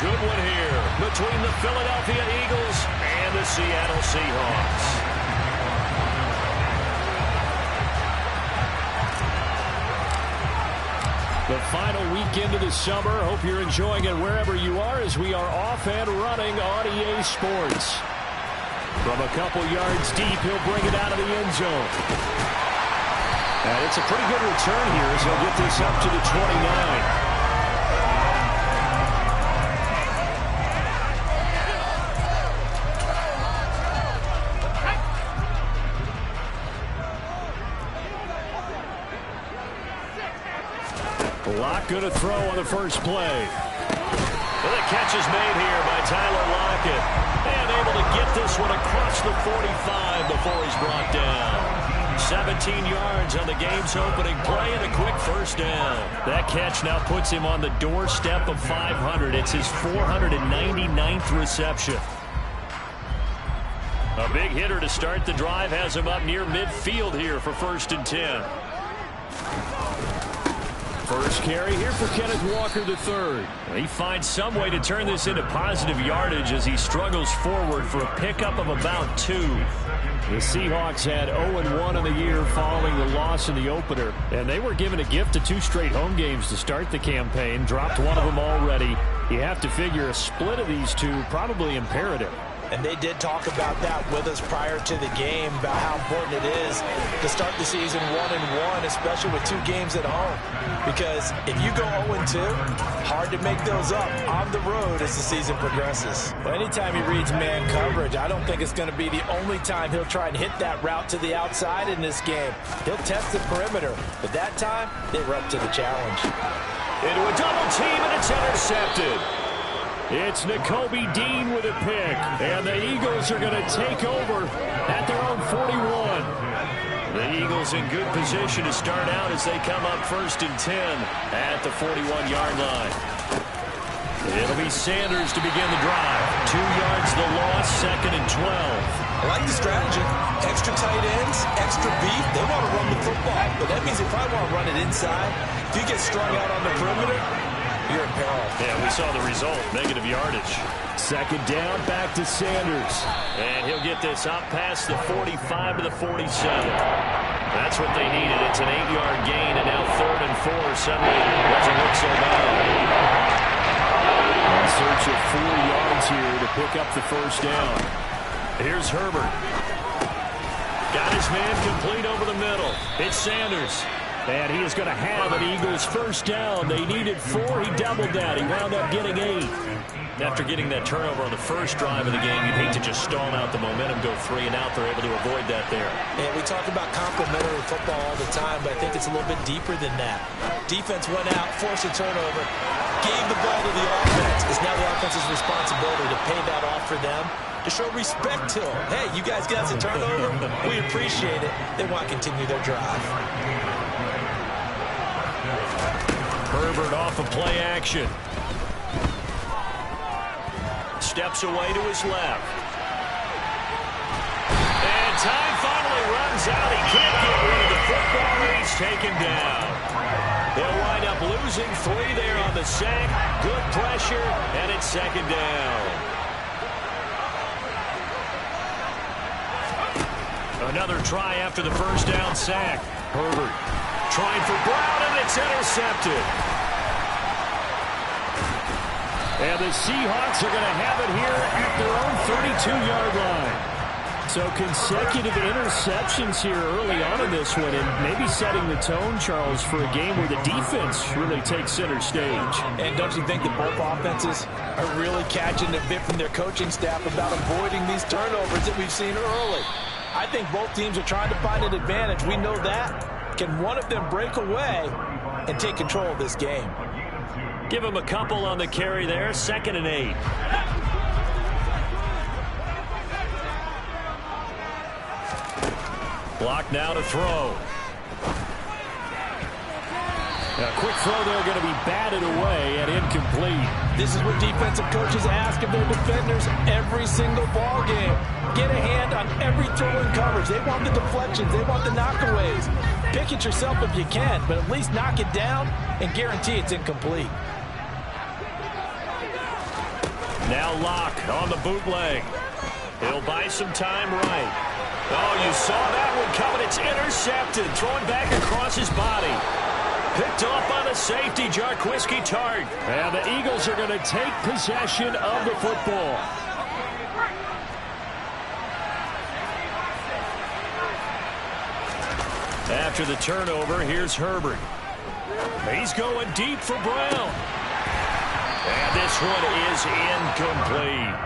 good one here between the Philadelphia Eagles and the Seattle Seahawks. The final weekend of the summer. Hope you're enjoying it wherever you are as we are off and running on EA Sports. From a couple yards deep, he'll bring it out of the end zone. And it's a pretty good return here as he'll get this up to the 29. Locke going to throw on the first play. Well, the catch is made here by Tyler Lockett. And able to get this one across the 45 before he's brought down. 17 yards on the game's opening play and a quick first down. That catch now puts him on the doorstep of 500. It's his 499th reception. A big hitter to start the drive has him up near midfield here for 1st and 10. First carry here for Kenneth Walker III. He finds some way to turn this into positive yardage as he struggles forward for a pickup of about 2. The Seahawks had 0-1 in the year following the loss in the opener, and they were given a gift of 2 straight home games to start the campaign. Dropped one of them already. You have to figure a split of these two probably imperative. And they did talk about that with us prior to the game, about how important it is to start the season 1-1, especially with 2 games at home. Because if you go 0-2, hard to make those up on the road as the season progresses. Well, anytime he reads man coverage, I don't think it's going to be the only time he'll try and hit that route to the outside in this game. He'll test the perimeter, but that time, they were up to the challenge. Into a double team, and it's intercepted. It's Nakobe Dean with a pick, and the Eagles are going to take over at their own 41. The Eagles in good position to start out as they come up 1st and 10 at the 41-yard line. It'll be Sanders to begin the drive. 2 yards the loss, 2nd and 12. I like the strategy. Extra tight ends, extra beef. They want to run the football, but that means they probably want to run it inside. If you get strung out on the perimeter, you're in peril. Yeah, we saw the result. Negative yardage. 2nd down, back to Sanders. And he'll get this up past the 45 to the 47. That's what they needed. It's an 8-yard gain, and now 3rd and 4. Suddenly doesn't look so bad. In search of 4 yards here to pick up the first down. Here's Herbert. Got his man complete over the middle. It's Sanders. And he is going to have an Eagles first down. They needed 4. He doubled that. He wound up getting 8. After getting that turnover on the first drive of the game, you'd hate to just stall out the momentum, go 3 and out. They're able to avoid that there. And we talk about complementary football all the time, but I think it's a little bit deeper than that. Defense went out, forced a turnover, gave the ball to the offense. It's now the offense's responsibility to pay that off for them, to show respect to them. Hey, you guys got a turnover? We appreciate it. They want to continue their drive. Herbert off of play action. Steps away to his left. And time finally runs out. He can't get rid of the football, and he's taken down. They'll wind up losing 3 there on the sack. Good pressure, and it's 2nd down. Another try after the first down sack. Herbert trying for Brown, and it's intercepted. And the Seahawks are going to have it here at their own 32-yard line. So consecutive interceptions here early on in this one, and maybe setting the tone, Charles, for a game where the defense really takes center stage. And don't you think that both offenses are really catching a bit from their coaching staff about avoiding these turnovers that we've seen early? I think both teams are trying to find an advantage. We know that. Can one of them break away and take control of this game? Give him a couple on the carry there. 2nd and 8. Block now to throw. A quick throw there going to be batted away and incomplete. This is what defensive coaches ask of their defenders every single ball game. Get a hand on every throw in coverage. They want the deflections. They want the knockaways. Pick it yourself if you can, but at least knock it down and guarantee it's incomplete. Now Locke on the bootleg. He'll buy some time right. Oh, you saw that one coming. It's intercepted. Throwing back across his body. Picked off by the safety, Jarquiski Tart. And the Eagles are going to take possession of the football. After the turnover, here's Herbert. He's going deep for Brown. And this one is incomplete.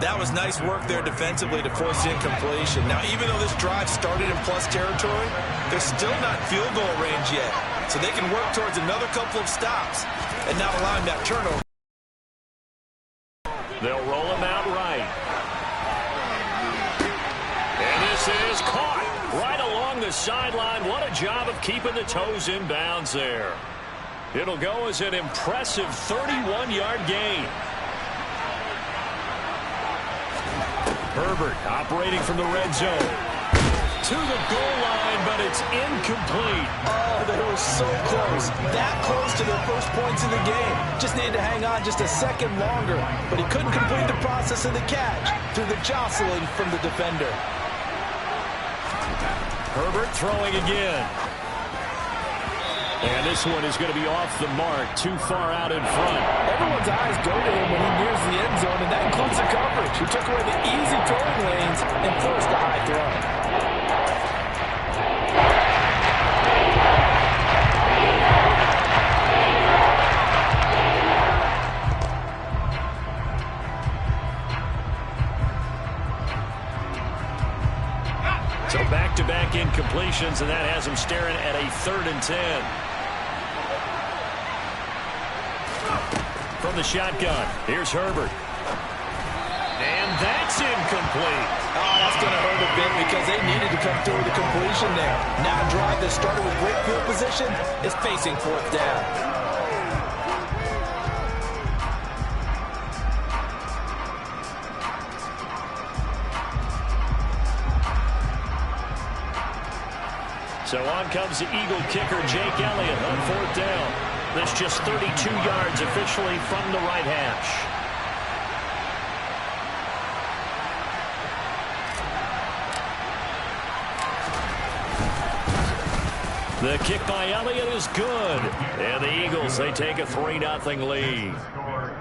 That was nice work there defensively to force the incompletion. Now, even though this drive started in plus territory, they're still not field goal range yet. So they can work towards another couple of stops and not allowing that turnover. They'll roll him out right. And this is caught right along the sideline. What a job of keeping the toes in bounds there. It'll go as an impressive 31-yard gain. Herbert operating from the red zone. To the goal line, but it's incomplete. Oh, they were so close. That close to their first points in the game. Just needed to hang on just a second longer. But he couldn't complete the process of the catch through the jostling from the defender. Herbert throwing again. And this one is going to be off the mark, too far out in front. Everyone's eyes go to him when he nears the end zone, and that includes the coverage. He took away the easy throwing lanes and forced a high throw. So back-to-back incompletions, and that has him staring at a 3rd and 10. From the shotgun, here's Herbert. And that's incomplete. Oh, that's going to hurt a bit because they needed to come through with the completion there. Now a drive that started with great field position is facing 4th down. So on comes the Eagle kicker, Jake Elliott, on 4th down. That's just 32 yards officially from the right hash. The kick by Elliott is good. And the Eagles, they take a 3-0 lead.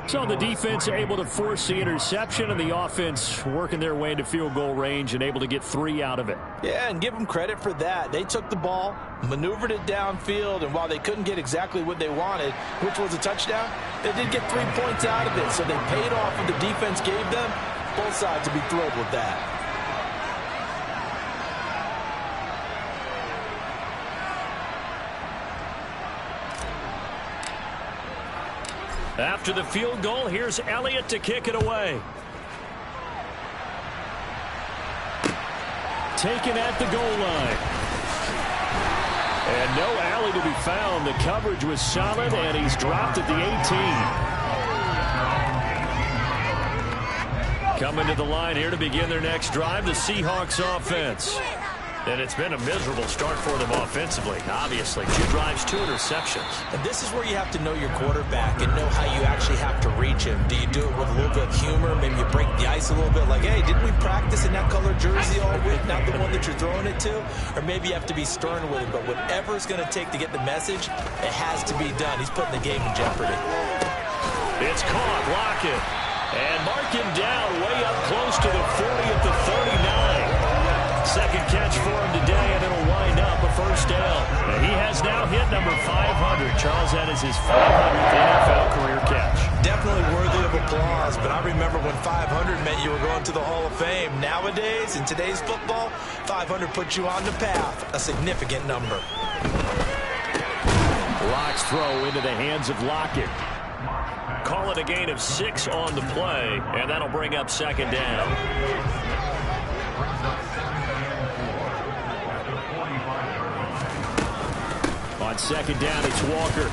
So the defense able to force the interception, and the offense working their way into field goal range and able to get 3 out of it. Yeah, and give them credit for that. They took the ball, maneuvered it downfield, and while they couldn't get exactly what they wanted, which was a touchdown, they did get 3 points out of it. So they paid off what the defense gave them. Both sides will be thrilled with that. After the field goal, here's Elliott to kick it away. Taken at the goal line. And no alley to be found. The coverage was solid, and he's dropped at the 18. Coming to the line here to begin their next drive, the Seahawks offense. And it's been a miserable start for them offensively, obviously. 2 drives, 2 interceptions. And this is where you have to know your quarterback and know how you actually have to reach him. Do you do it with a little bit of humor? Maybe you break the ice a little bit, like, hey, didn't we practice in that color jersey all week, not the one that you're throwing it to? Or maybe you have to be stern with it, but whatever it's going to take to get the message, it has to be done. He's putting the game in jeopardy. It's caught, Lockett. And mark him down way up close to the 40 at the 39. Second catch for him today, and it'll wind up a 1st down. And he has now hit number 500. Charles, that is his 500th NFL career catch. Definitely worthy of applause, but I remember when 500 meant you were going to the Hall of Fame. Nowadays, in today's football, 500 puts you on the path, a significant number. Locke's throw into the hands of Lockett. Call it a gain of 6 on the play, and that'll bring up 2nd down. On 2nd down, it's Walker.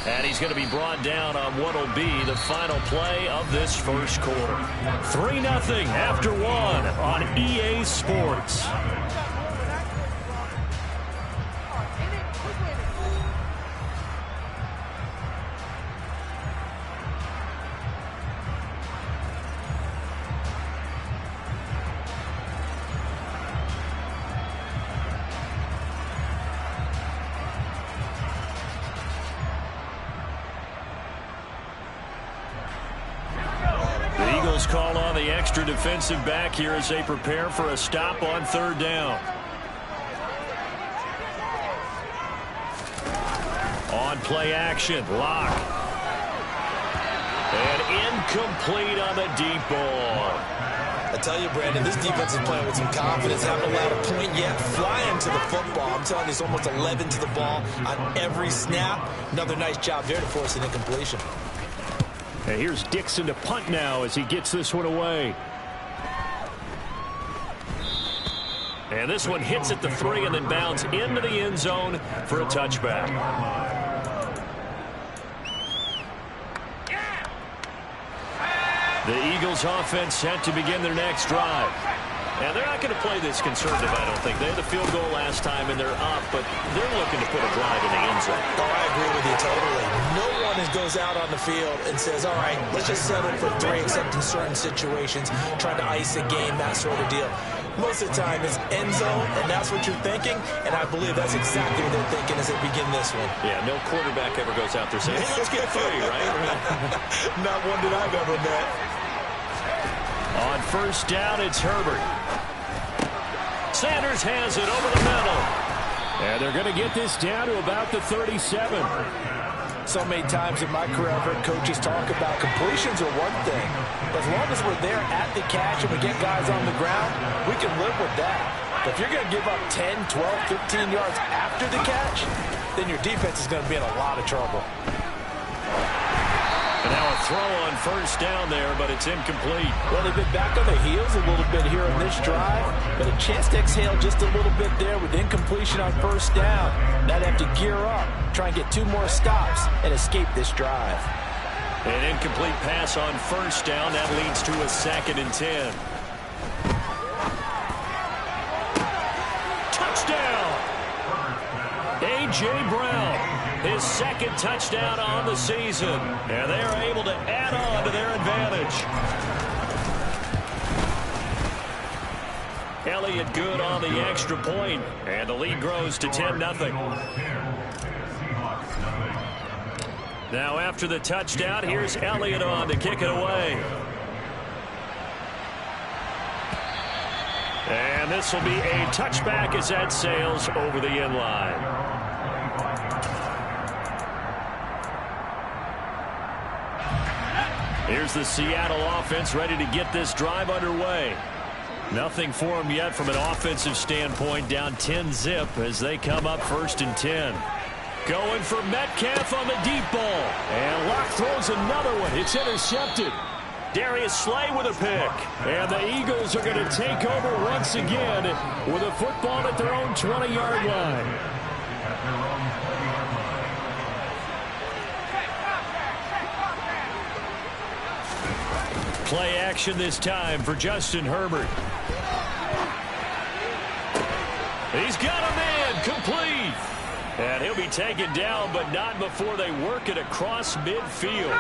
And he's going to be brought down on what will be the final play of this 1st quarter. 3-0 after 1 on EA Sports. Eagles call on the extra defensive back here as they prepare for a stop on third down. On play action, Lock. And incomplete on the deep ball. I tell you, Brandon, this defense is playing with some confidence. Haven't allowed a point yet. Flying to the football. I'm telling you, it's almost 11 to the ball on every snap. Another nice job there to force an incompletion. And here's Dixon to punt now as he gets this one away. And this one hits at the 3 and then bounds into the end zone for a touchback. The Eagles offense set to begin their next drive. Now, they're not going to play this conservative, I don't think. They had the field goal last time, and they're up, but they're looking to put a drive in the end zone. Oh, I agree with you totally. No one goes out on the field and says, all right, let's just settle for 3, except in certain situations, trying to ice a game, that sort of deal. Most of the time, it's end zone, and that's what you're thinking, and I believe that's exactly what they're thinking as they begin this one. Yeah, no quarterback ever goes out there saying, hey, let's get 3, right? Not one that I've ever met. On first down, it's Herbert. Sanders has it over the middle. And they're going to get this down to about the 37. So many times in my career, I've heard coaches talk about completions are one thing. But as long as we're there at the catch and we get guys on the ground, we can live with that. But if you're going to give up 10, 12, 15 yards after the catch, then your defense is going to be in a lot of trouble. And now a throw on first down there, but it's incomplete. Well, they've been back on their heels a little bit here on this drive, but a chance to exhale just a little bit there with incompletion on first down. Now they have to gear up, try and get 2 more stops, and escape this drive. An incomplete pass on first down. That leads to a 2nd and 10. Touchdown! A.J. Brown. His 2nd touchdown on the season. And they are able to add on to their advantage. Elliott good on the extra point. And the lead grows to 10-0. Now after the touchdown, here's Elliott on to kick it away. And this will be a touchback as that sails over the end line. Here's the Seattle offense ready to get this drive underway. Nothing for them yet from an offensive standpoint, down 10-zip as they come up 1st and 10. Going for Metcalf on the deep ball. And Locke throws another one. It's intercepted. Darius Slay with a pick. And the Eagles are going to take over once again with a football at their own 20-yard line. Play action this time for Justin Herbert. He's got a man complete. And he'll be taken down, but not before they work it across midfield.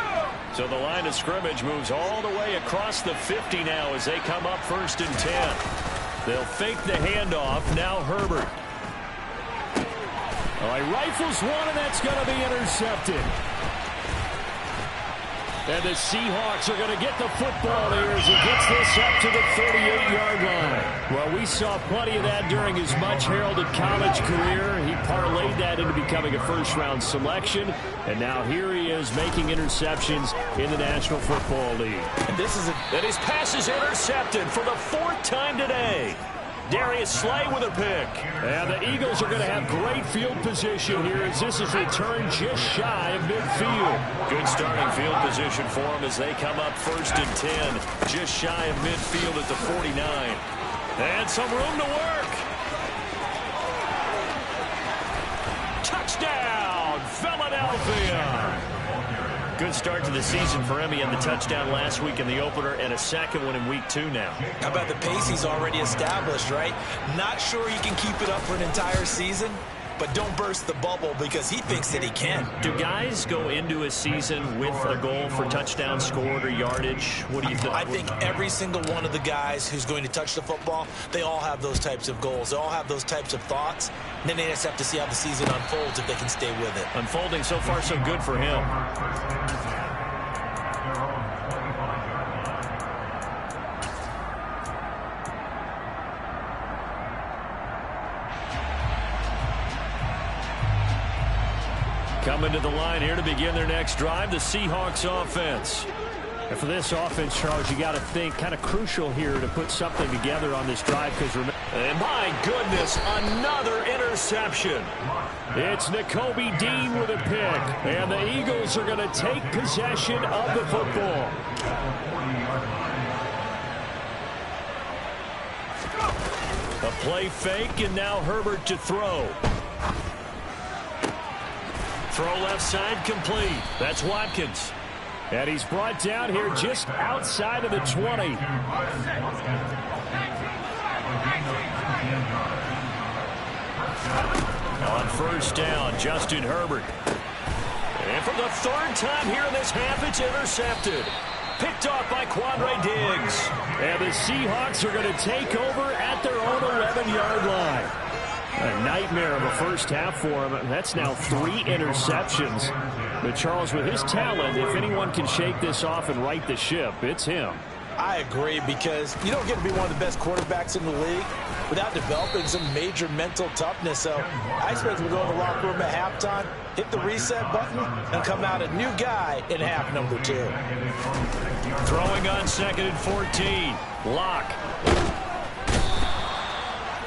So the line of scrimmage moves all the way across the 50 now as they come up 1st and 10. They'll fake the handoff. Now Herbert. Oh, he rifles one, and that's going to be intercepted. And the Seahawks are going to get the football here as he gets this up to the 38-yard line. Well, we saw plenty of that during his much-heralded college career. He parlayed that into becoming a first-round selection. And now here he is making interceptions in the National Football League. And his pass is intercepted for the 4th time today. Darius Slay with a pick. And the Eagles are going to have great field position here as this is returned just shy of midfield. Good starting field position for them as they come up 1st and 10. Just shy of midfield at the 49. And some room to work. Touchdown, Philadelphia. Good start to the season for him. He had the touchdown last week in the opener and a 2nd one in week 2 now. How about the pace he's already established, right? Not sure he can keep it up for an entire season, but don't burst the bubble because he thinks that he can. Do guys go into a season with a goal for touchdown scored or yardage? What do you think? I think every single one of the guys who's going to touch the football, they all have those types of goals. They all have those types of thoughts. And then they just have to see how the season unfolds if they can stay with it. Unfolding so far so good for him. coming to the line here to begin their next drive, the Seahawks offense. And for this offense, Charles, you got to think kind of crucial here to put something together on this drive because remember. And my goodness, another interception. It's Nakobe Dean with a pick. And the Eagles are going to take possession of the football. A play fake, and now Herbert to throw. Throw left side complete. That's Watkins. And he's brought down here just outside of the 20. On first down, Justin Herbert. And for the third time here in this half, it's intercepted. Picked off by Quandre Diggs. And the Seahawks are going to take over at their own 11-yard line. A nightmare of a first half for him. That's now 3 interceptions. But Charles, with his talent, if anyone can shake this off and right the ship, it's him. I agree, because you don't get to be one of the best quarterbacks in the league without developing some major mental toughness. So I expect him to go in the locker room at halftime, hit the reset button, and come out a new guy in half number 2. Throwing on 2nd and 14. Lock.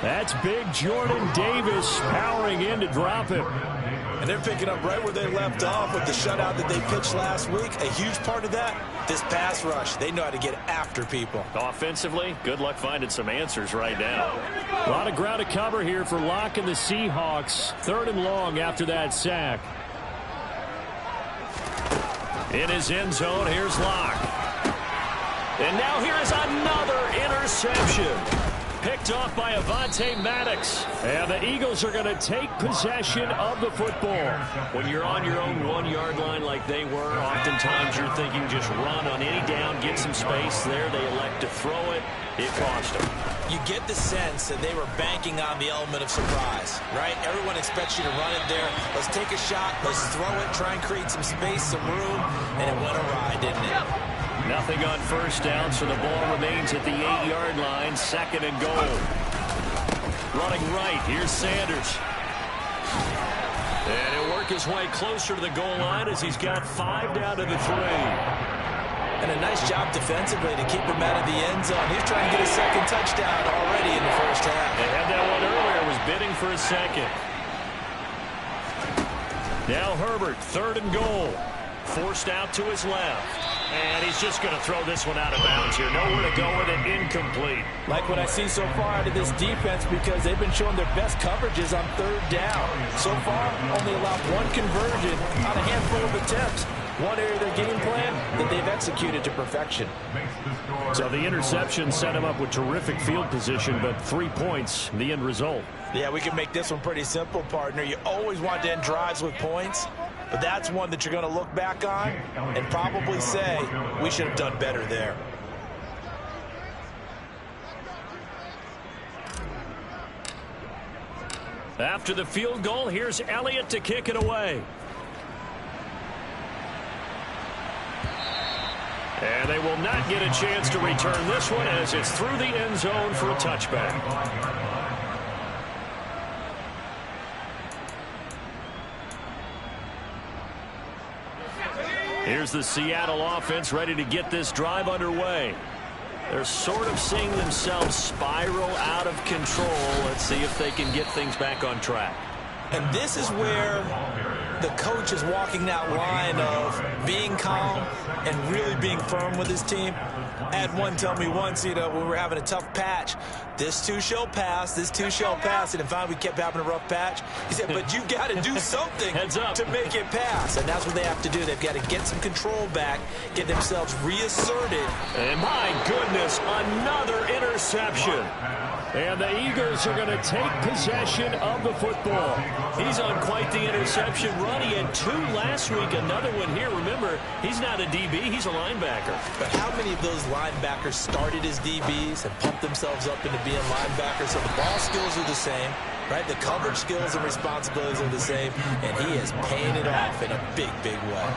That's big Jordan Davis powering in to drop him. And they're picking up right where they left off with the shutout that they pitched last week. A huge part of that, this pass rush. They know how to get after people. Offensively, good luck finding some answers right now. A lot of ground to cover here for Locke and the Seahawks. 3rd and long after that sack. In his end zone, here's Locke. And now here is another interception. Picked off by Avonte Maddox. And the Eagles are going to take possession of the football. When you're on your own 1-yard line like they were, oftentimes you're thinking just run on any down, get some space. There they elect to throw it. It cost them. You get the sense that they were banking on the element of surprise, right? Everyone expects you to run it there. Let's take a shot. Let's throw it. Try and create some space, some room. And it went awry, didn't it? Nothing on first down, so the ball remains at the 8-yard line. 2nd and goal. Running right, here's Sanders. And he'll work his way closer to the goal line as he's got 5 down to the 3. And a nice job defensively to keep him out of the end zone. He's trying to get a 2nd touchdown already in the first half. They had that one earlier, was bidding for a 2nd. Now Herbert, 3rd and goal. Forced out to his left. And he's just going to throw this one out of bounds here. Nowhere to go with it. Incomplete. Like what I see so far out of this defense, because they've been showing their best coverages on 3rd down. So far, only allowed 1 conversion on a handful of attempts. One area of their game plan that they've executed to perfection. So the interception set him up with terrific field position, but 3 points, the end result. Yeah, we can make this one pretty simple, partner. You always want to end drives with points, but that's one that you're going to look back on and probably say, we should have done better there. After the field goal, here's Elliott to kick it away. And they will not get a chance to return this one as it's through the end zone for a touchback. Here's the Seattle offense ready to get this drive underway. They're sort of seeing themselves spiral out of control. Let's see if they can get things back on track. And this is where the coach is walking that line of being calm and really being firm with his team. I had one tell me once, when we were having a tough patch, this too shall pass, this too shall pass. And finally we kept having a rough patch. He said, but you got to do something to make it pass. And that's what they have to do. They've got to get some control back, get themselves reasserted. And my goodness, another interception. And the Eagles are going to take possession of the football. He's on quite the interception run. He had 2 last week, another one here. Remember, he's not a DB, he's a linebacker. But how many of those linebackers started as DBs and pumped themselves up into being linebackers? So the ball skills are the same, right? The coverage skills and responsibilities are the same, and he is paying it off in a big, big way.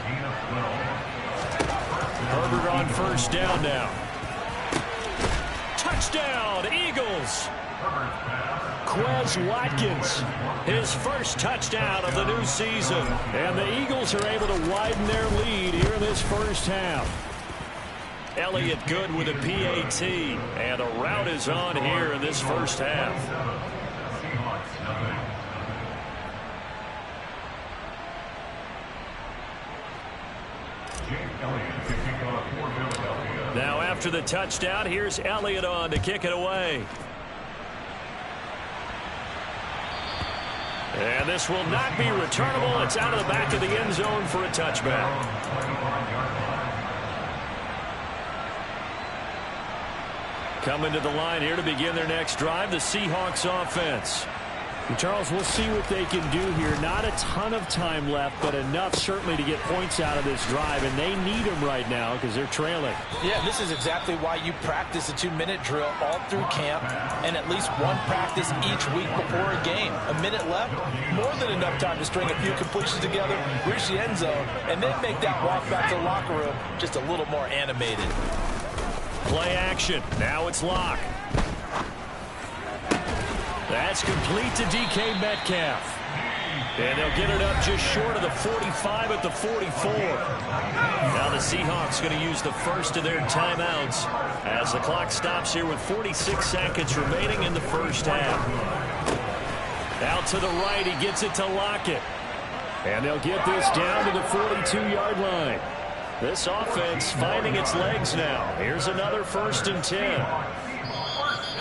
Herbert on first down now. Touchdown, Eagles. Quez Watkins, his first touchdown of the new season. And the Eagles are able to widen their lead here in this first half. Elliott good with a PAT. And a rout is on here in this first half. Now after the touchdown, here's Elliott on to kick it away. And this will not be returnable. It's out of the back of the end zone for a touchback. Coming to the line here to begin their next drive, the Seahawks offense. And Charles, we'll see what they can do here. Not a ton of time left, but enough certainly to get points out of this drive, and they need them right now because they're trailing. Yeah, this is exactly why you practice a 2-minute drill all through camp and at least one practice each week before a game. A minute left, more than enough time to string a few completions together, reach the end zone, and then make that walk back to the locker room just a little more animated. Play action. Now it's Locke. That's complete to DK Metcalf. And they'll get it up just short of the 45 at the 44. Now the Seahawks going to use the first of their timeouts as the clock stops here with 46 seconds remaining in the first half. Out to the right, he gets it to Lockett. And they'll get this down to the 42-yard line. This offense finding its legs now. Here's another 1st and 10.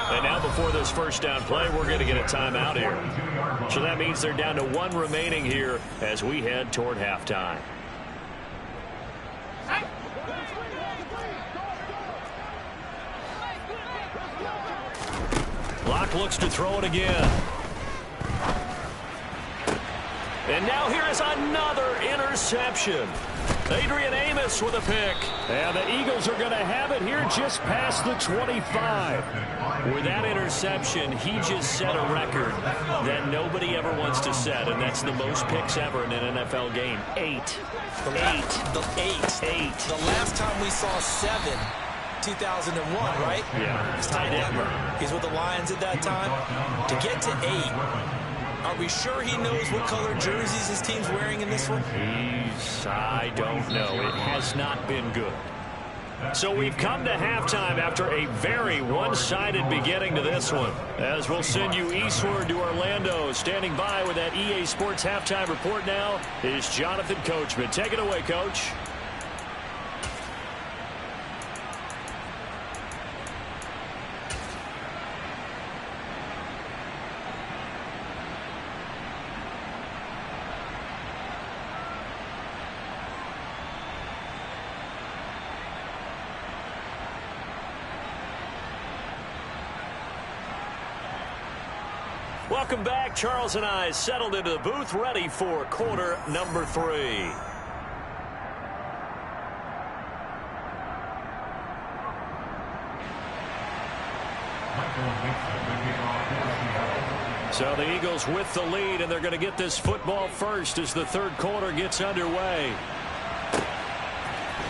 And now before this first down play, we're going to get a timeout here. So that means they're down to 1 remaining here as we head toward halftime. Locke looks to throw it again. And now here is another interception. Adrian Amos with a pick. And the Eagles are going to have it here just past the 25. With that interception, he just set a record that nobody ever wants to set, and that's the most picks ever in an NFL game. 8. The last time we saw 7, 2001, right? Yeah. It's Ty Detmer. He's with the Lions at that time. To get to 8. Are we sure he knows what color jerseys his team's wearing in this one? I don't know. It has not been good. So we've come to halftime after a very one-sided beginning to this one. As we'll send you eastward to Orlando. Standing by with that EA Sports halftime report now is Jonathan Coachman. Take it away, Coach. Welcome back. Charles and I settled into the booth, ready for quarter number 3. So the Eagles with the lead, and they're going to get this football first as the third quarter gets underway.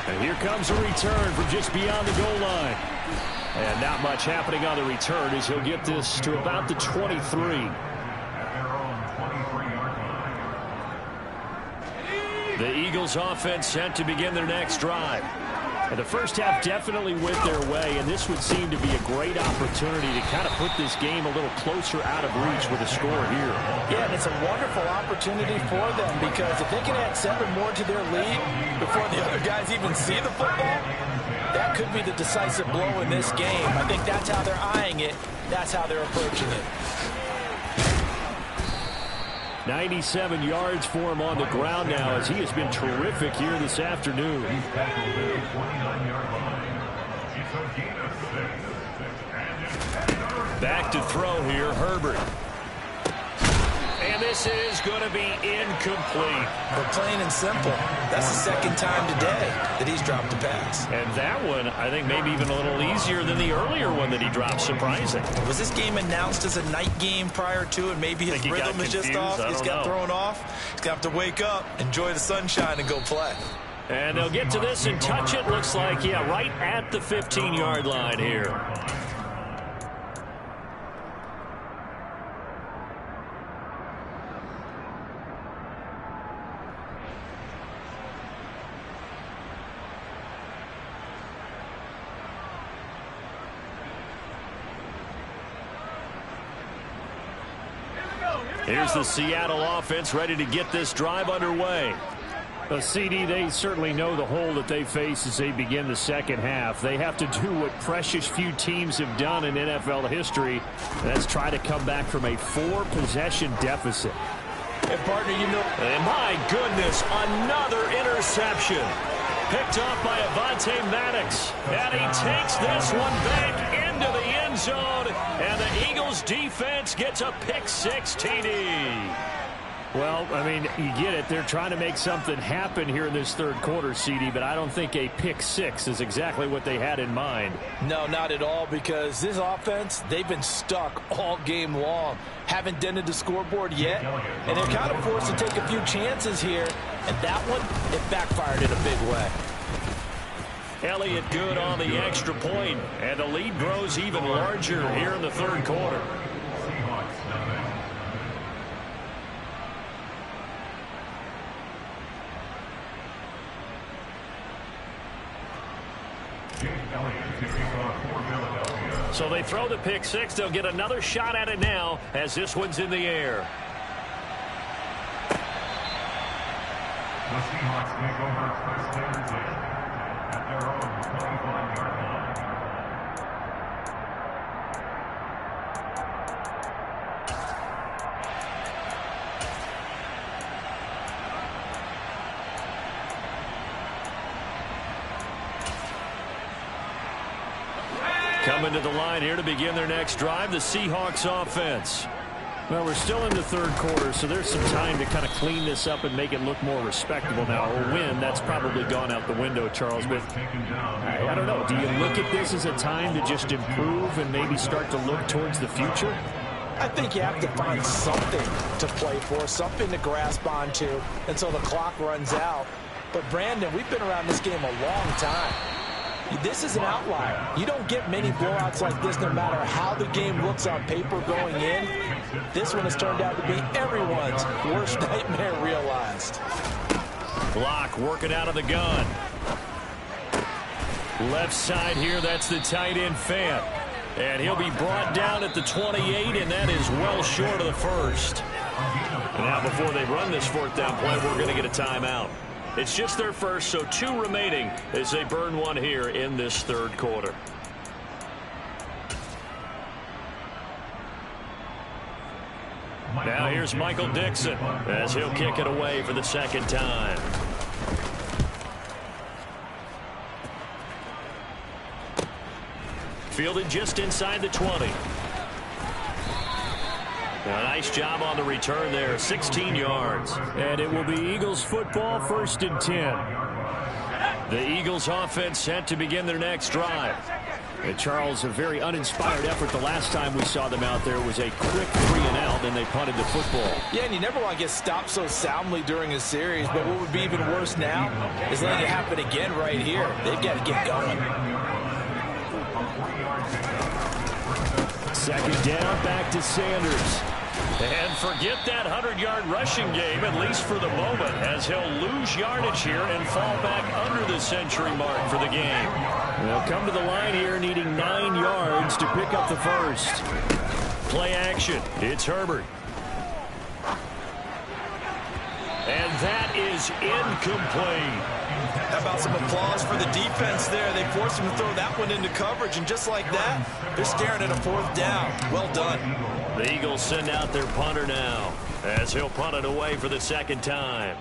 And here comes a return from just beyond the goal line. And not much happening on the return as he'll get this to about the 23. The Eagles offense set to begin their next drive. And the first half definitely went their way, and this would seem to be a great opportunity to kind of put this game a little closer out of reach with a score here. Yeah, and it's a wonderful opportunity for them because if they can add 7 more to their lead before the other guys even see the football, that could be the decisive blow in this game. I think that's how they're eyeing it. That's how they're approaching it. 97 yards for him on the ground now as he has been terrific here this afternoon. Back to throw here, Herbert. And this is going to be incomplete. But plain and simple, that's the second time today that he's dropped a pass. And that one, I think, maybe even a little easier than the earlier one that he dropped. Surprising. Was this game announced as a night game prior to it? Maybe his rhythm is just off. He's got thrown off. He's going to have to wake up, enjoy the sunshine, and go play. And they'll get to this and touch it. Looks like, yeah, right at the 15-yard line here. Here's the Seattle offense ready to get this drive underway. CD, they certainly know the hole that they face as they begin the second half. They have to do what precious few teams have done in NFL history. That's try to come back from a 4-possession deficit. And, partner, you know... And my goodness, another interception. Picked off by Avonte Maddox. And he takes this one back into the end zone. And the Eagles defense gets a pick-6 TD. Well, I mean, you get it. They're trying to make something happen here in this third quarter, CD, but I don't think a pick-6 is exactly what they had in mind. No, not at all, because this offense, they've been stuck all game long. Haven't dented the scoreboard yet, and they're kind of forced to take a few chances here. And that one, it backfired in a big way. Elliott good on the extra point, and the lead grows even larger here in the third quarter. So they throw the pick-6. They'll get another shot at it now as this one's in the air. The Seahawks take over first and 10 at their own 25-yard line. Coming to the line here to begin their next drive, the Seahawks offense. Well, we're still in the third quarter, so there's some time to kind of clean this up and make it look more respectable now. A win, that's probably gone out the window, Charles. But I don't know. Do you look at this as a time to just improve and maybe start to look towards the future? I think you have to find something to play for, something to grasp onto until the clock runs out. But, Brandon, we've been around this game a long time. This is an outlier. You don't get many blowouts like this no matter how the game looks on paper going in. This one has turned out to be everyone's worst nightmare realized. Block working out of the gun. Left side here, that's the tight end Fant. And he'll be brought down at the 28, and that is well short of the first. And now before they run this fourth down play, we're going to get a timeout. It's just their first, so 2 remaining as they burn one here in this third quarter. Now here's Michael Dixon as he'll kick it away for the second time. Fielded just inside the 20. A nice job on the return there, 16 yards. And it will be Eagles football, 1st and 10. The Eagles offense set to begin their next drive. And Charles, a very uninspired effort the last time we saw them out there was a quick 3-and-out, then they punted the football. Yeah, and you never want to get stopped so soundly during a series, but what would be even worse now is letting it happen again right here. They've got to get going. Second down, back to Sanders. And forget that 100-yard rushing game, at least for the moment, as he'll lose yardage here and fall back under the century mark for the game. They'll come to the line here needing 9 yards to pick up the first. Play action. It's Herbert. And that is incomplete. How about some applause for the defense there? They forced him to throw that one into coverage, and just like that, they're staring at a 4th down. Well done. The Eagles send out their punter now as he'll punt it away for the second time.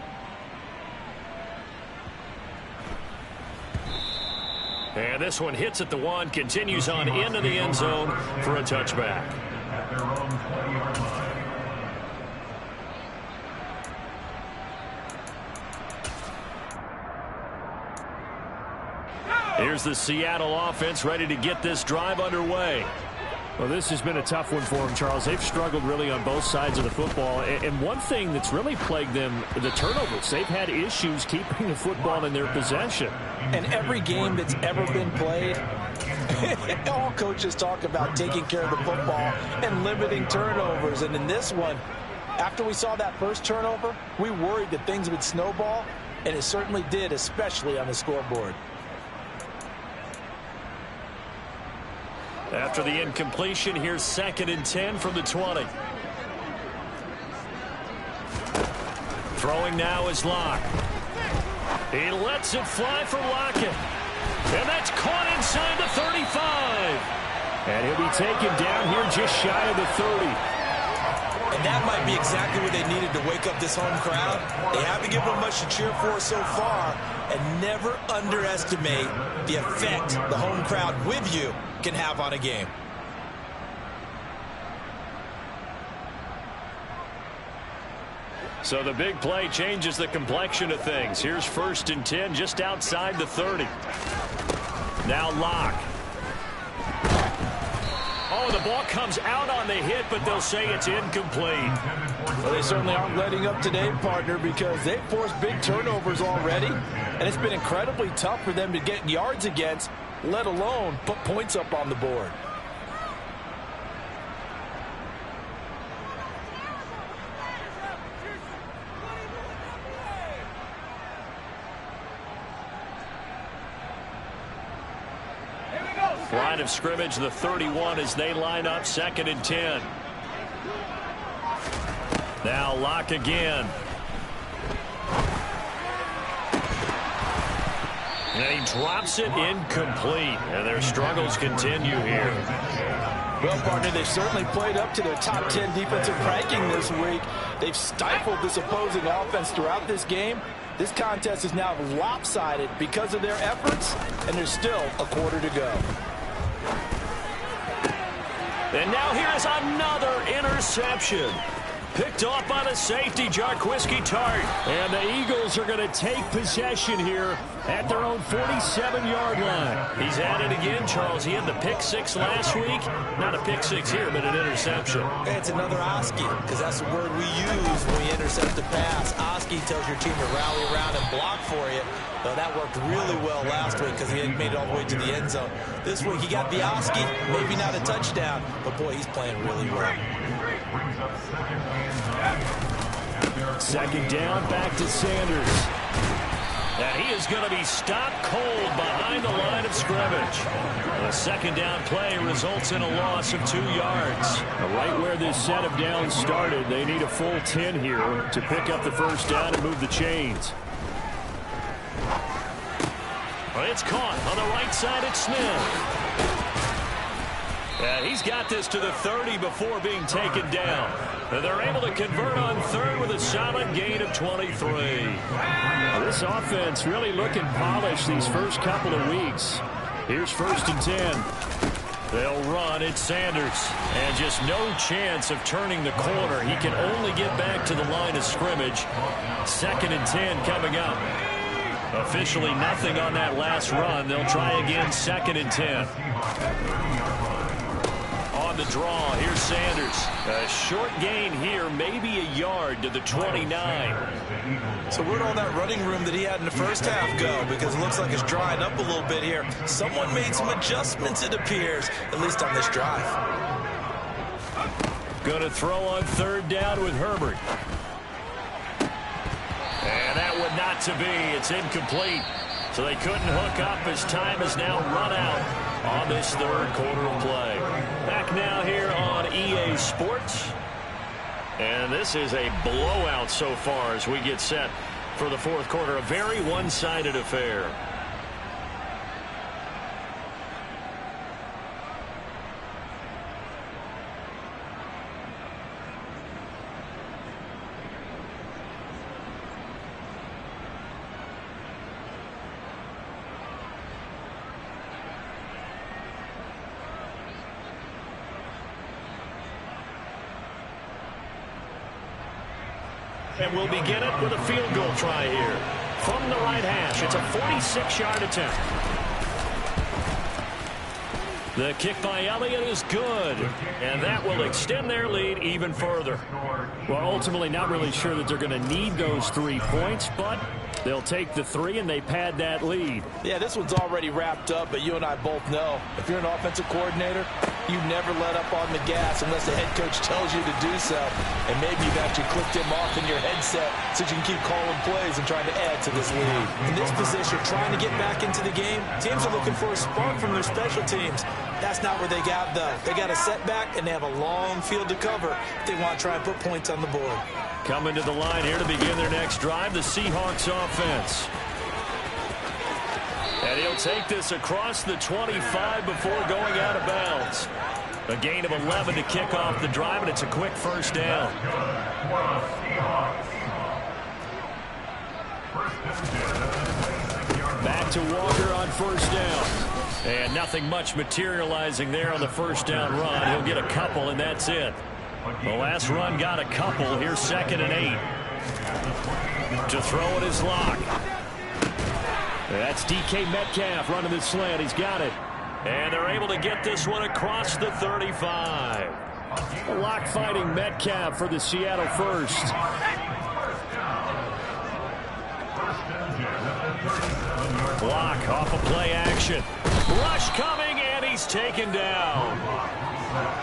And this one hits at the 1, continues on into the end zone for a touchback. At their own 20-yard line. Here's the Seattle offense ready to get this drive underway. Well, this has been a tough one for them, Charles. They've struggled really on both sides of the football. And one thing that's really plagued them, the turnovers. They've had issues keeping the football in their possession. And every game that's ever been played, all coaches talk about taking care of the football and limiting turnovers. And in this one, after we saw that first turnover, we worried that things would snowball, and it certainly did, especially on the scoreboard. After the incompletion, here's 2nd and 10 from the 20. Throwing now is Locke. He lets it fly for Lockett. And that's caught inside the 35. And he'll be taken down here just shy of the 30. And that might be exactly what they needed to wake up this home crowd. They haven't given them much to cheer for so far. And never underestimate the effect the home crowd with you can have on a game. So the big play changes the complexion of things. Here's 1st and 10 just outside the 30. Now Locke. Oh, the ball comes out on the hit, but they'll say it's incomplete. Well, they certainly aren't letting up today, partner, because they've forced big turnovers already, and it's been incredibly tough for them to get yards against, let alone put points up on the board. Line of scrimmage, the 31, as they line up 2nd and 10. Now Locke again. And he drops it incomplete. And their struggles continue here. Well, partner, they've certainly played up to their top 10 defensive ranking this week. They've stifled this opposing offense throughout this game. This contest is now lopsided because of their efforts, and there's still a quarter to go. And now here's another interception. Picked off by the safety, Jarquiski Tart. And the Eagles are going to take possession here at their own 47-yard line. He's at it again, Charles. He had the pick 6 last week. Not a pick 6 here, but an interception. It's another Oski, because that's the word we use when we intercept a pass. Oski tells your team to rally around and block for you. Well, that worked really well last week because he had made it all the way to the end zone. This week he got the Oski, maybe not a touchdown, but boy, he's playing really well. 2nd down, back to Sanders. And he is going to be stopped cold behind the line of scrimmage. The 2nd down play results in a loss of 2 yards. Right where this set of downs started, they need a full 10 here to pick up the 1st down and move the chains. Well, it's caught on the right side at Smith. And he's got this to the 30 before being taken down. And they're able to convert on 3rd with a solid gain of 23. Well, this offense really looking polished these first couple of weeks. Here's 1st and 10. They'll run. It's Sanders. And just no chance of turning the corner. He can only get back to the line of scrimmage. 2nd and 10 coming up. Officially nothing on that last run. They'll try again 2nd and 10. On the draw, here's Sanders. A short gain here, maybe a yard to the 29. So where'd all that running room that he had in the first half go? Because it looks like it's drying up a little bit here. Someone made some adjustments, it appears, at least on this drive. Going to throw on 3rd down with Herbert. And that would not to be. It's incomplete. So they couldn't hook up as time has now run out on this 3rd quarter of play. Back now here on EA Sports. And this is a blowout so far as we get set for the 4th quarter. A very one-sided affair. And we'll begin it with a field goal try here. From the right hash, it's a 46-yard attempt. The kick by Elliott is good. And that will extend their lead even further. Well, ultimately not really sure that they're going to need those 3 points, but they'll take the 3 and they pad that lead. Yeah, this one's already wrapped up, but you and I both know if you're an offensive coordinator, you never let up on the gas unless the head coach tells you to do so. And maybe you've actually clicked him off in your headset so you can keep calling plays and trying to add to this lead. In this position, trying to get back into the game, teams are looking for a spark from their special teams. That's not where they got, though. They got a setback, and they have a long field to cover if they want to try and put points on the board. Coming to the line here to begin their next drive, the Seahawks offense. And he'll take this across the 25 before going out of bounds. A gain of 11 to kick off the drive, and it's a quick first down. Back to Walker on first down. And nothing much materializing there on the first down run. He'll get a couple, and that's it. The last run got a couple. Here's 2nd and 8. To throw it is Locke. That's DK Metcalf running the slant. He's got it. And they're able to get this one across the 35. Locke fighting Metcalf for the Seattle first. Locke off a play action. Rush coming, and he's taken down.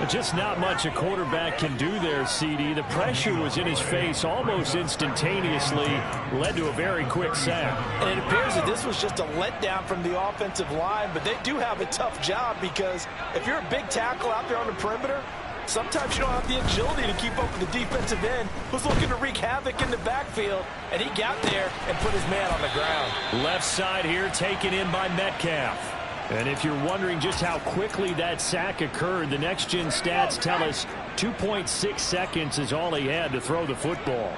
Just not much a quarterback can do there, CD. The pressure was in his face almost instantaneously, led to a very quick sack. And it appears that this was just a letdown from the offensive line, but they do have a tough job because if you're a big tackle out there on the perimeter, sometimes you don't have the agility to keep up with the defensive end who's looking to wreak havoc in the backfield, and he got there and put his man on the ground. Left side here taken in by Metcalf. And if you're wondering just how quickly that sack occurred, the next-gen stats tell us 2.6 seconds is all he had to throw the football.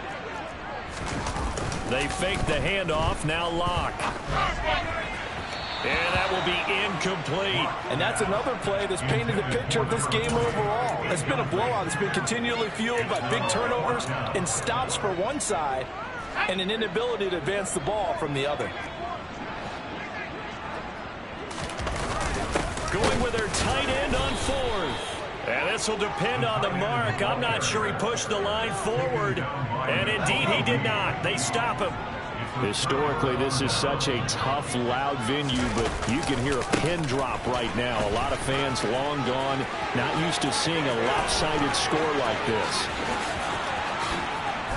They fake the handoff, now Locke. And that will be incomplete. And that's another play that's painted the picture of this game overall. It's been a blowout. It's been continually fueled by big turnovers and stops for one side and an inability to advance the ball from the other. Going with their tight end on 4th. And this will depend on the mark. I'm not sure he pushed the line forward. And indeed, he did not. They stop him. Historically, this is such a tough, loud venue, but you can hear a pin drop right now. A lot of fans long gone, not used to seeing a lopsided score like this.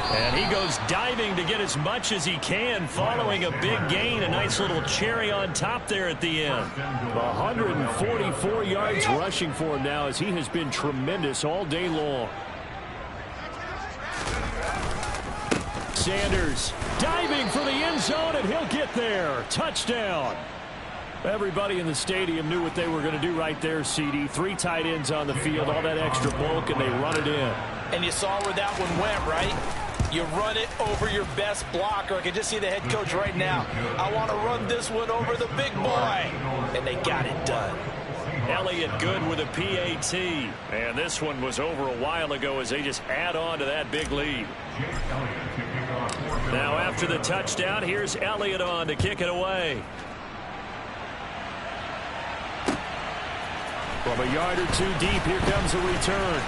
And he goes diving to get as much as he can, following a big gain. A nice little cherry on top there at the end. 144 yards rushing for him now, as he has been tremendous all day long. Sanders diving for the end zone, and he'll get there. Touchdown. Everybody in the stadium knew what they were going to do right there, CD. 3 tight ends on the field, all that extra bulk, and they run it in. And you saw where that one went, right? You run it over your best blocker. I can just see the head coach right now. I want to run this one over the big boy. And they got it done. Elliott good with a PAT. And this one was over a while ago as they just add on to that big lead. Now after the touchdown, here's Elliott on to kick it away. From a yard or 2 deep, here comes a return.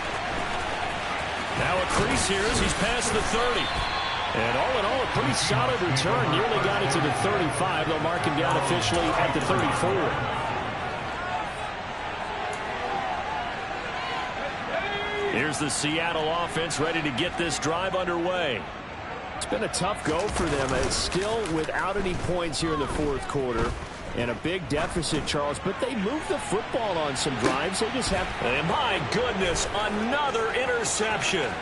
Now a crease here as he's past the 30. And all in all, a pretty solid return. Nearly got it to the 35. They'll mark him down officially at the 34. Here's the Seattle offense ready to get this drive underway. It's been a tough go for them. It's still without any points here in the 4th quarter. And a big deficit, Charles, but they move the football on some drives. They just have... And my goodness, another interception.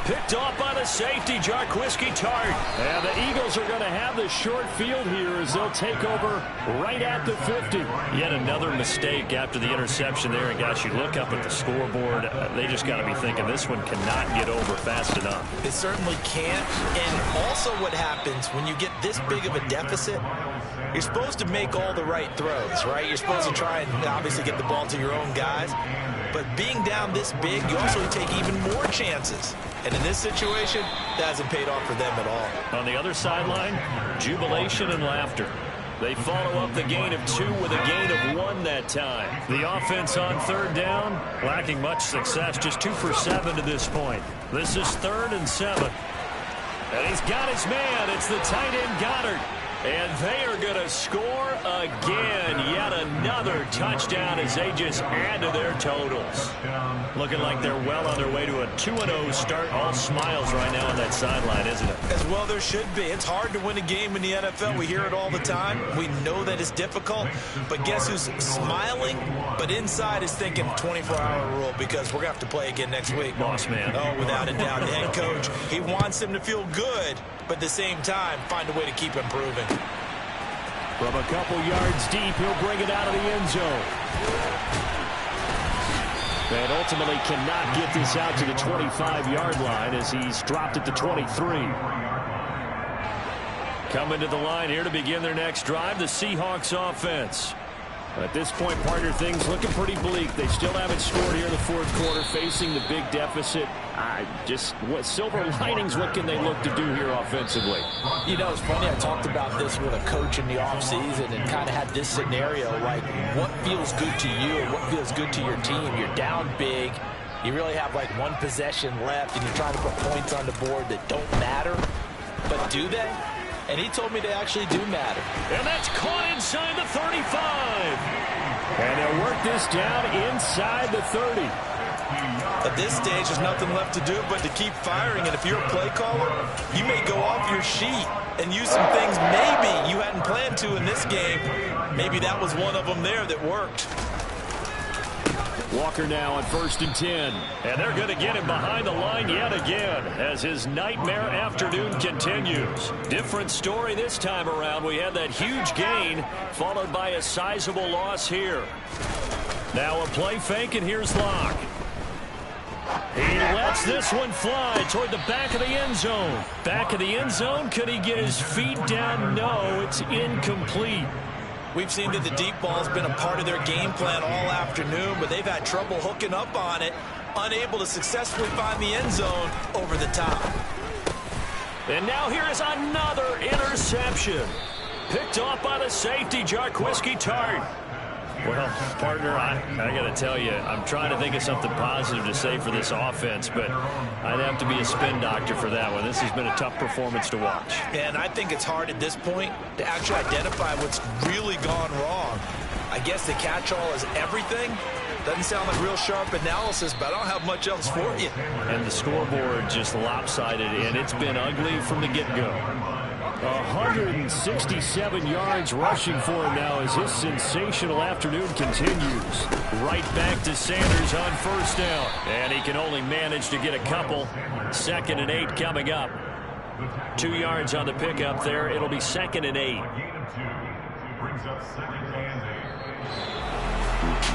Picked off by the safety, Jarquiski Tart. And the Eagles are going to have the short field here as they'll take over right at the 50. Yet another mistake after the interception there. And, guys, you look up at the scoreboard, they just got to be thinking this one cannot get over fast enough. It certainly can't. And also what happens when you get this big of a deficit, you're supposed to make all the right throws, right? You're supposed to try and obviously get the ball to your own guys. But being down this big, you also take even more chances. And in this situation, that hasn't paid off for them at all. On the other sideline, jubilation and laughter. They follow up the gain of 2 with a gain of 1 that time. The offense on 3rd down, lacking much success, just 2 for 7 to this point. This is 3rd and 7. And he's got his man. It's the tight end Goddard. And they are going to score again. Yet another touchdown as they just add to their totals. Looking like they're well on their way to a 2-0 start. All smiles right now on that sideline, isn't it? As well there should be. It's hard to win a game in the NFL. We hear it all the time. We know that it's difficult. But guess who's smiling? But inside is thinking 24-hour rule because we're going to have to play again next week. Boss man. Oh, without a doubt. The head coach, he wants them to feel good, but at the same time, find a way to keep improving. From a couple yards deep, he'll bring it out of the end zone. And ultimately cannot get this out to the 25-yard line as he's dropped at the 23. Coming to the line here to begin their next drive, the Seahawks offense. At this point, partner, things looking pretty bleak. They still haven't scored here in the fourth quarter, facing the big deficit. What silver linings, what can they look to do here offensively? You know, it's funny, I talked about this with a coach in the offseason and kind of had this scenario, like what feels good to you and what feels good to your team. You're down big. You really have like one possession left, and you're trying to put points on the board that don't matter. But do they? And he told me they actually do matter. And that's caught inside the 35. And they'll work this down inside the 30. At this stage, there's nothing left to do but to keep firing. And if you're a play caller, you may go off your sheet and use some things maybe you hadn't planned to in this game. Maybe that was one of them there that worked. Walker now on 1st and 10. And they're going to get him behind the line yet again as his nightmare afternoon continues. Different story this time around. We had that huge gain followed by a sizable loss here. Now a play fake, and here's Locke. He lets this one fly toward the back of the end zone. Back of the end zone. Could he get his feet down? No, it's incomplete. We've seen that the deep ball has been a part of their game plan all afternoon, but they've had trouble hooking up on it, unable to successfully find the end zone over the top. And now here is another interception. Picked off by the safety, Jarquiski Tart. Well, partner, I got to tell you, I'm trying to think of something positive to say for this offense, but I'd have to be a spin doctor for that one. This has been a tough performance to watch. And I think it's hard at this point to actually identify what's really gone wrong. I guess the catch-all is everything. Doesn't sound like real sharp analysis, but I don't have much else for you. And the scoreboard just lopsided, and it's been ugly from the get-go. 167 yards rushing for him now as his sensational afternoon continues. Right back to Sanders on 1st down. And he can only manage to get a couple. 2nd and 8 coming up. 2 yards on the pickup there. It'll be 2nd and 8.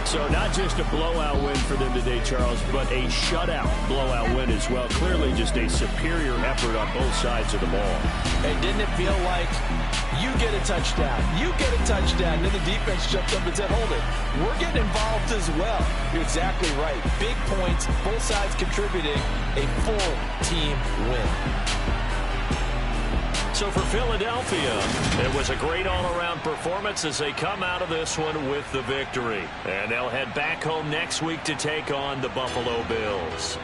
So not just a blowout win for them today, Charles, but a shutout blowout win as well. Clearly just a superior effort on both sides of the ball. Hey, didn't it feel like you get a touchdown, you get a touchdown, then the defense jumped up and said, hold it, we're getting involved as well. You're exactly right. Big points, both sides contributing, a full team win. So for Philadelphia, it was a great all-around performance as they come out of this one with the victory. And they'll head back home next week to take on the Buffalo Bills.